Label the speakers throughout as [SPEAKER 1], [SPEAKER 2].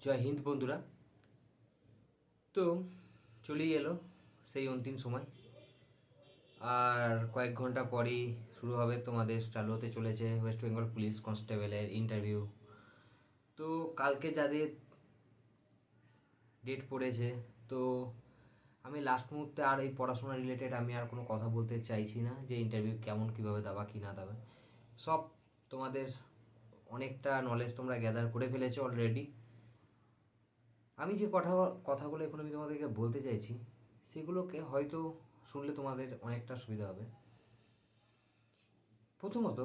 [SPEAKER 1] জয় হিন্দ বন্ধুরা। তো চলেই এলো সেই অন্তিম সময়। আর কয়েক ঘন্টা পরেই শুরু হবে, তোমাদের চালু হতে চলেছে ওয়েস্ট বেঙ্গল পুলিশ কনস্টেবলের ইন্টারভিউ। তো কালকে যাদের ডেট পড়েছে, তো আমি লাস্ট মুহূর্তে আর এই পড়াশোনা রিলেটেড আমি আর কোনো কথা বলতে চাইছি না যে ইন্টারভিউ কেমন কীভাবে দেওয়া কি না দেবে। সব তোমাদের অনেকটা নলেজ তোমরা গ্যাদার করে ফেলেছো অলরেডি। আমি যে কথাগুলো এখন আমি তোমাদেরকে বলতে চাইছি সেগুলোকে হয়তো শুনলে তোমাদের অনেকটা সুবিধা হবে। প্রথমত,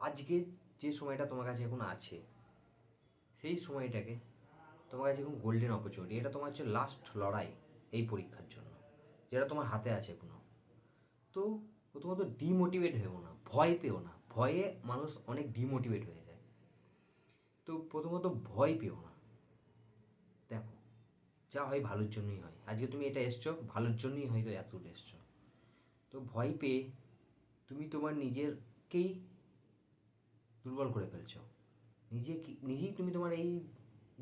[SPEAKER 1] আজকে যে সময়টা তোমার কাছে এখন আছে সেই সময়টাকে তোমার কাছে এখন গোল্ডেন অপরচুনিটি। এটা তোমার হচ্ছে লাস্ট লড়াই এই পরীক্ষার জন্য, যেটা তোমার হাতে আছে এখনো। তো প্রথমত ডিমোটিভেট হয়েও না, ভয় পেও না। ভয়ে মানুষ অনেক ডিমোটিভেট হয়ে যায়। তো প্রথমত ভয় পেও না। দেখো, যা হয় ভালোর জন্যই হয়। আজকে তুমি এটা এসছো ভালোর জন্যই হয়তো এত দূর এসছো। তো ভয় পেয়ে তুমি তোমার নিজেরকেই দুর্বল করে ফেলছো। নিজেই তুমি তোমার এই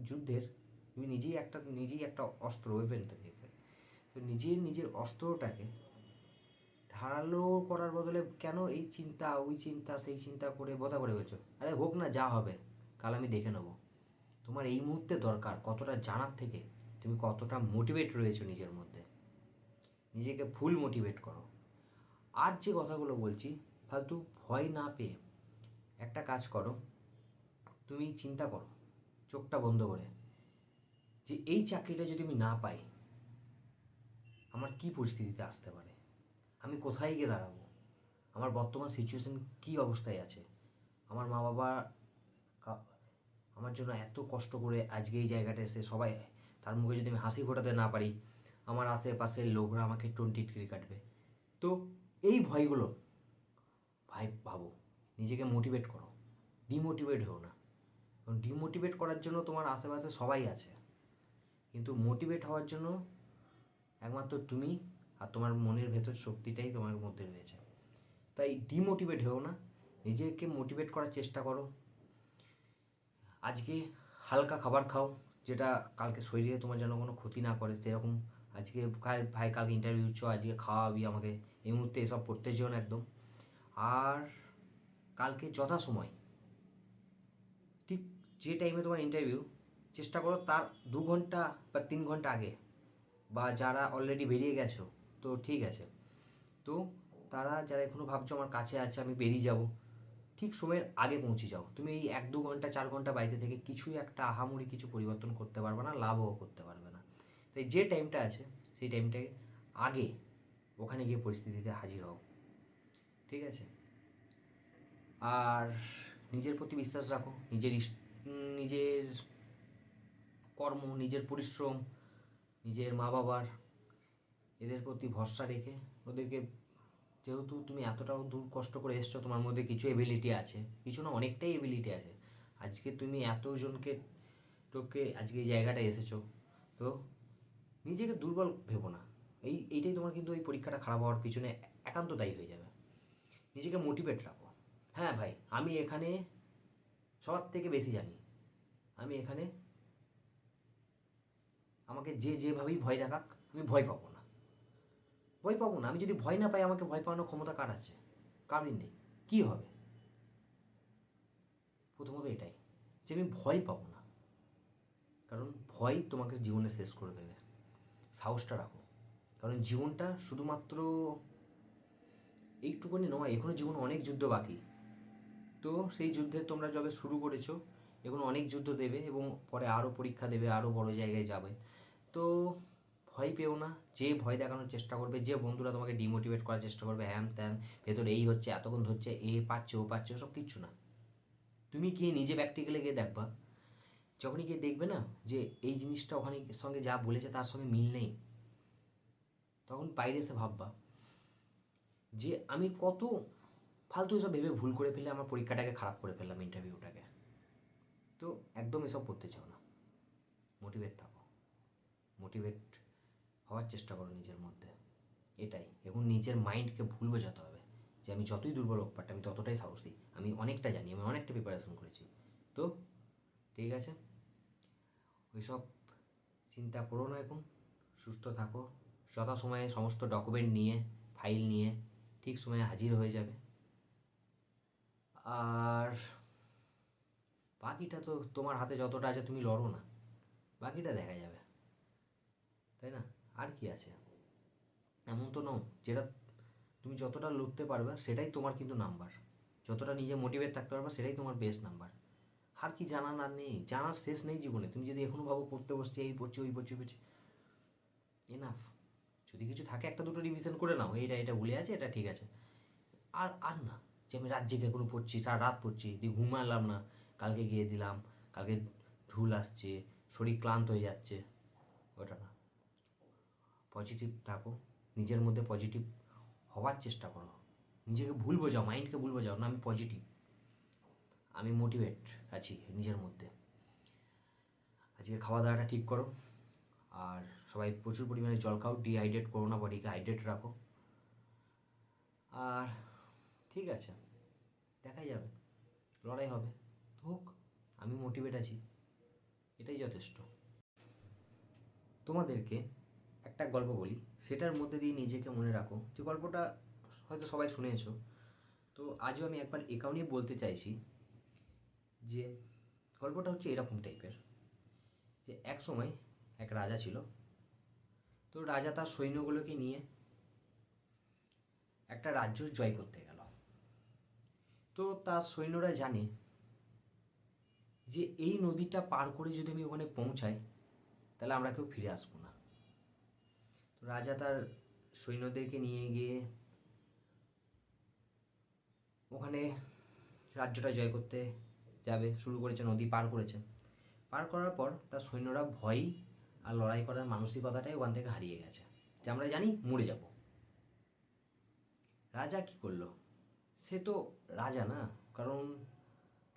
[SPEAKER 1] যুদ্ধের তুমি নিজেই একটা অস্ত্র ওয়েপেন থেকে। তো নিজের অস্ত্রটাকে ধারালো করার বদলে কেন এই চিন্তা ওই চিন্তা সেই চিন্তা করে বধা করে ফেলছো? আরে হোক না, যা হবে কাল আমি দেখে নেবো। তোমার এই মুহূর্তে দরকার কতটা জানার থেকে তুমি কতটা মোটিভেট রয়েছো নিজের মধ্যে। নিজেকে ফুল মোটিভেট করো। আর যে কথাগুলো বলছি, ফালতু ভয় না পেয়ে একটা কাজ করো। তুমি চিন্তা করো চোখটা বন্ধ করে, যে এই চাকরিটা যদি আমি না পাই আমার কী পরিস্থিতিতে আসতে পারে, আমি কোথায় গিয়ে দাঁড়াবো, আমার বর্তমান সিচুয়েশন কী অবস্থায় আছে। আমার মা বাবা আমার জন্য এত কষ্ট করে আজকে এই জায়গাটা এসে সবাই, তার মুখে যদি আমি হাসি ফোটাতে না পারি, আমার আশেপাশের লোকরা আমাকে টিটকিরি কাটবে। তো এই ভয়গুলো ভাবো, নিজেকে মোটিভেট করো, ডিমোটিভেট হও না। কারণ ডিমোটিভেট করার জন্য তোমার আশেপাশে সবাই আছে, কিন্তু মোটিভেট হওয়ার জন্য একমাত্র তুমি আর তোমার মনের ভেতর শক্তিটাই তোমার মধ্যে রয়েছে। তাই ডিমোটিভেট হও না, নিজেকে মোটিভেট করার চেষ্টা করো। আজকে হালকা খাবার খাও, যেটা কালকে শরীরে তোমার যেন কোনো ক্ষতি না করে সেরকম। আজকে ভাই কালকে ইন্টারভিউ দিচ্ছ, আজকে খাওয়াবি আমাকে, এই মুহূর্তে এসব পড়তে যেও না একদম। আর কালকে যথাসময় ঠিক যে টাইমে তোমার ইন্টারভিউ, চেষ্টা করো তার 2 ঘন্টা বা 3 ঘন্টা আগে, বা যারা অলরেডি বেরিয়ে গেছো তো ঠিক আছে, তো তারা যারা এখনও ভাবছো আমার কাছে আছে আমি বেরিয়ে যাব, ঠিক সময়ের আগে পৌঁছে যাও। তুমি এই 1-2 ঘন্টা 4 ঘন্টা বাড়িতে থেকে কিছুই একটা আহামরি কিছু পরিবর্তন করতে পারবে না, লাভও করতে পারবে না। তাই যে টাইমটা আছে সেই টাইমটাকে আগে ওখানে গিয়ে পরিস্থিতিতে হাজির হও, ঠিক আছে? আর নিজের প্রতি বিশ্বাস রাখো। নিজের কর্ম, নিজের পরিশ্রম, নিজের মা বাবার এদের প্রতি ভরসা রেখে ওদেরকে, যেহেতু তুমি এতটাও দূর কষ্ট করে এসছো, তোমার মধ্যে কিছু এবিলিটি আছে, কিছু না অনেকটাই এবিলিটি আছে। আজকে তুমি এতজনকে তোকে আজকে এই জায়গাটায় এসেছো, তো নিজেকে দুর্বল ভেবো না। এইটাই তোমার কিন্তু এই পরীক্ষাটা খারাপ হওয়ার পিছনে একান্ত দায়ী হয়ে যাবে। নিজেকে মোটিভেট রাখো। হ্যাঁ ভাই, আমি এখানে সবার থেকে বেশি জানি। আমি এখানে আমাকে যেভাবেই ভয় দেখাক আমি ভয় পাবো না। আমি যদি ভয় না পাই, আমাকে ভয় পাওয়ানোর ক্ষমতা কার আছে? কারোরই নেই। কী হবে? প্রথমত এটাই, যে আমি ভয় পাবো না। কারণ ভয় তোমাকে জীবনে শেষ করে দেবে। সাহসটা রাখো, কারণ জীবনটা শুধুমাত্র এইটুকুনি নয়, এখনও জীবনে অনেক যুদ্ধ বাকি। তো সেই যুদ্ধে তোমরা যবে শুরু করেছো, এখন অনেক যুদ্ধ দেবে এবং পরে আরও পরীক্ষা দেবে, আরও বড় জায়গায় যাবে। তো ভয় পেও না। যে ভয় দেখানোর চেষ্টা করবে, যে বন্ধুরা তোমাকে ডিমোটিভেট করার চেষ্টা করবে, হ্যান ত্যান, ভেতরে এই হচ্ছে, এতক্ষণ হচ্ছে, এ পাচ্ছে ও পাচ্ছে, ওসব কিচ্ছু না। তুমি গিয়ে নিজে প্র্যাকটিক্যালে গিয়ে দেখবা, যখনই গিয়ে দেখবে না যে এই জিনিসটা ওখানে সঙ্গে যা বলেছে তার সঙ্গে মিল নেই, তখন বাইরে এসে ভাববা যে আমি কত ফালতু এসব ভেবে ভুল করে ফেলে আমার পরীক্ষাটাকে খারাপ করে ফেললাম, ইন্টারভিউটাকে। তো একদম এসব করতে চাও না। মোটিভেট থাকো, মোটিভেট হওয়ার চেষ্টা করো নিজের মধ্যে। এটাই এখন নিজের মাইন্ডকে ভুল বোঝাতে হবে যে আমি যতই দুর্বল হোক, বাট আমি ততটাই সাহসী, আমি অনেকটা জানি, আমি অনেকটা প্রিপারেশন করেছি। তো ঠিক আছে, ওইসব চিন্তা করো না এখন, সুস্থ থাকো, যথাসময়ে সমস্ত ডকুমেন্ট নিয়ে, ফাইল নিয়ে ঠিক সময়ে হাজির হয়ে যাবে। আর বাকিটা তো তোমার হাতে যতটা আছে তুমি লড়ো না, বাকিটা দেখা যাবে, তাই না? আর কি আছে? এমন তো নও যেটা তুমি যতটা লড়তে পারবে সেটাই তোমার কিন্তু নাম্বার, যতটা নিজে মোটিভেট থাকতে পারবে সেটাই তোমার বেস্ট নাম্বার। আর কি জানার আর নেই, জানার শেষ নেই জীবনে। তুমি যদি এখনও ভাবো পড়তে বসছি, এই পড়ছি ওই পড়ছি ওই পড়ছি, এনাফ। যদি কিছু থাকে একটা দুটো রিভিশন করে নাও, এইটা এটা ভুলে আছে, এটা ঠিক আছে। আর আর না যে আমি রাত জেগে এখনো পড়ছি, সারা রাত পড়ছি, দিয়ে ঘুমালাম না, কালকে গিয়ে দিলাম, কালকে ঢুল আসছে, শরীর ক্লান্ত হয়ে যাচ্ছে, ওটা না। পজিটিভ থাকো, নিজের মধ্যে পজিটিভ হওয়ার চেষ্টা করো, নিজেকে ভুল বোঝাও, মাইন্ডকে ভুল বোঝাও না আমি পজিটিভ, আমি মোটিভেট আছি নিজের মধ্যে। আজকে খাওয়া দাওয়াটা ঠিক করো, আর সবাই প্রচুর পরিমাণে জল খাও, ডিহাইড্রেট করো না, বডিকে হাইড্রেট রাখো। আর ঠিক আছে, দেখাই যাবে, লড়াই হবে, হোক, আমি মোটিভেট আছি, এটাই যথেষ্ট। তোমাদেরকে একটা গল্প বলি, সেটার মধ্যে দিয়ে নিজেকে মনে রাখো, যে গল্পটা হয়তো সবাই শুনেছো, তো আজও আমি একবার এ কারণেই বলতে চাইছি যে গল্পটা হচ্ছে এরকম টাইপের, যে এক সময় এক রাজা ছিল। তো রাজা তার সৈন্যগুলোকে নিয়ে একটা রাজ্য জয় করতে গেল। তো তার সৈন্যরা জানে যে এই নদীটা পার করে যদি আমি ওখানে পৌঁছাই তাহলে আমরা কেউ ফিরে আসবো না। তো রাজা তার সৈন্যদেরকে নিয়ে গিয়ে ওখানে রাজ্যটা জয় করতে যাবে, শুরু করেছে, নদী পার করেছে। পার করার পর তার সৈন্যরা ভয় আর লড়াই করার মানসিকতাটাই ওখান থেকে হারিয়ে গেছে, যে আমরা জানি মরে যাব। রাজা কি করলো? সে তো রাজা না, কারণ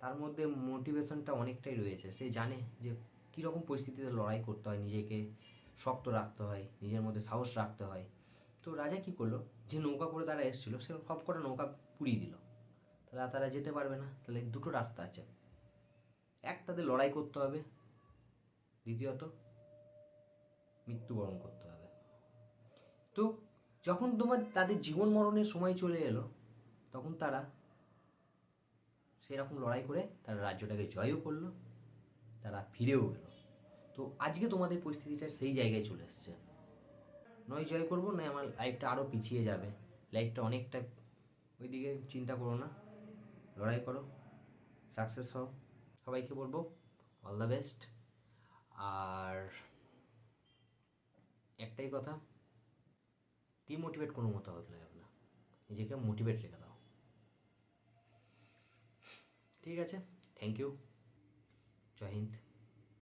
[SPEAKER 1] তার মধ্যে মোটিভেশনটা অনেকটাই রয়েছে, সে জানে যে কীরকম পরিস্থিতিতে লড়াই করতে হয়, নিজেকে শক্ত রাখতে হয়, নিজের মধ্যে সাহস রাখতে হয়। তো রাজা কি করলো, যে নৌকা করে তারা এসেছিলো সে সব কটা নৌকা পুড়িয়ে দিল। তাহলে তারা যেতে পারবে না, তাহলে দুটো রাস্তা আছে, এক তাদের লড়াই করতে হবে, দ্বিতীয়ত মৃত্যুবরণ করতে হবে। তো যখন তাদের জীবন মরণের সময় চলে এলো, তখন তারা সেরকম লড়াই করে তারা রাজ্যটাকে জয়ও করলো, তারা ফিরেও গেল। তো আজকে তোমাদের পরিস্থিতিটা সেই জায়গায় চলে এসছে, নয় জয় করবো নয় আমার লাইফটা আরও পিছিয়ে যাবে, লাইফটা অনেকটা ওইদিকে চিন্তা করো না, লড়াই করো, সাকসেস হও। সবাইকে বলবো অল দ্য বেস্ট। আর একটাই কথা, ডিমোটিভেট কোনো মতো হতে যাবে না, নিজেকে মোটিভেট রেখে দাও। ঠিক আছে, থ্যাংক ইউ, জয় হিন্দ।